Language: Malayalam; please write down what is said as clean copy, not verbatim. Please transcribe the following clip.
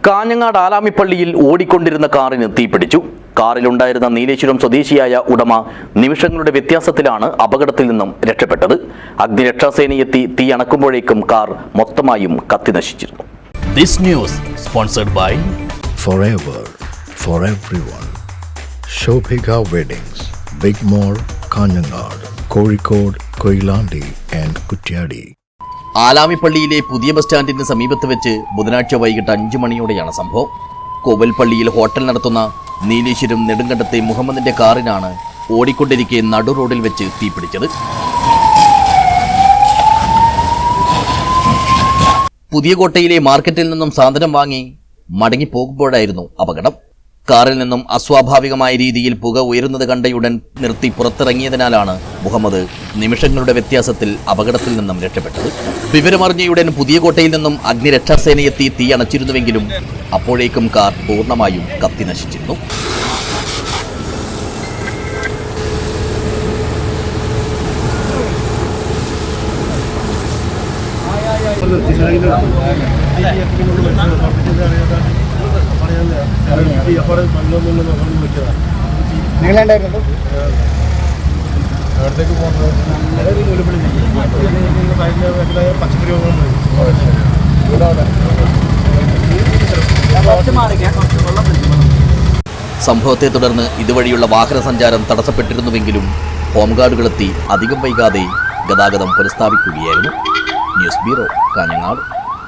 കാഞ്ഞങ്ങാട് ആലാമിപ്പള്ളിയിൽ ഓടിക്കൊണ്ടിരുന്ന കാറിന് തീപിടിച്ചു. കാറിലുണ്ടായിരുന്ന നീലേശ്വരം സ്വദേശിയായ ഉടമ നിമിഷങ്ങളുടെ വ്യത്യാസത്തിലാണ് അപകടത്തിൽ നിന്നും രക്ഷപ്പെട്ടത്. അഗ്നിരക്ഷാസേനയെത്തി തീ അണക്കുമ്പോഴേക്കും car മൊത്തമായും കത്തിനശിച്ചിരുന്നു. This news sponsored by Forever for everyone. Shobhika Weddings, Big Mall, Kanyanad, Kozhikode, Koilandi and Kutyadi. ആലാമിപ്പള്ളിയിലെ പുതിയ ബസ് സ്റ്റാൻഡിന് സമീപത്ത് വെച്ച് ബുധനാഴ്ച വൈകിട്ട് 5 മണിയോടെയാണ് സംഭവം. കോവൽപ്പള്ളിയിൽ ഹോട്ടൽ നടത്തുന്ന നീലേശ്വരം നെടുങ്കണ്ടത്തെ മുഹമ്മദിന്റെ കാറിനാണ് ഓടിക്കൊണ്ടിരിക്കെ നടു റോഡിൽ വെച്ച് തീപിടിച്ചത്. പുതിയ കോട്ടയിലെ മാർക്കറ്റിൽ നിന്നും സാധനം വാങ്ങി മടങ്ങിപ്പോകുമ്പോഴായിരുന്നു അപകടം. കാറിൽ നിന്നും അസ്വാഭാവികമായ രീതിയിൽ പുക ഉയരുന്നത് കണ്ടയുടൻ നിർത്തി പുറത്തിറങ്ങിയതിനാലാണ് മുഹമ്മദ് നിമിഷങ്ങളുടെ വ്യത്യാസത്തിൽ അപകടത്തിൽ നിന്നും രക്ഷപ്പെട്ടത്. വിവരമറിഞ്ഞയുടൻ പുതിയ കോട്ടയിൽ നിന്നും അഗ്നിരക്ഷാസേനയെത്തി തീ അണച്ചിരുന്നുവെങ്കിലും അപ്പോഴേക്കും കാർ പൂർണ്ണമായും കത്തി നശിച്ചിരുന്നു. സംഭവത്തെ തുടർന്ന് ഇതുവഴിയുള്ള വാഹന സഞ്ചാരം തടസ്സപ്പെട്ടിരുന്നുവെങ്കിലും ഹോംഗാർഡുകളെത്തി അധികം വൈകാതെ ഗതാഗതം പുനഃസ്ഥാപിക്കുകയായിരുന്നു. News bureau, Kanhangad.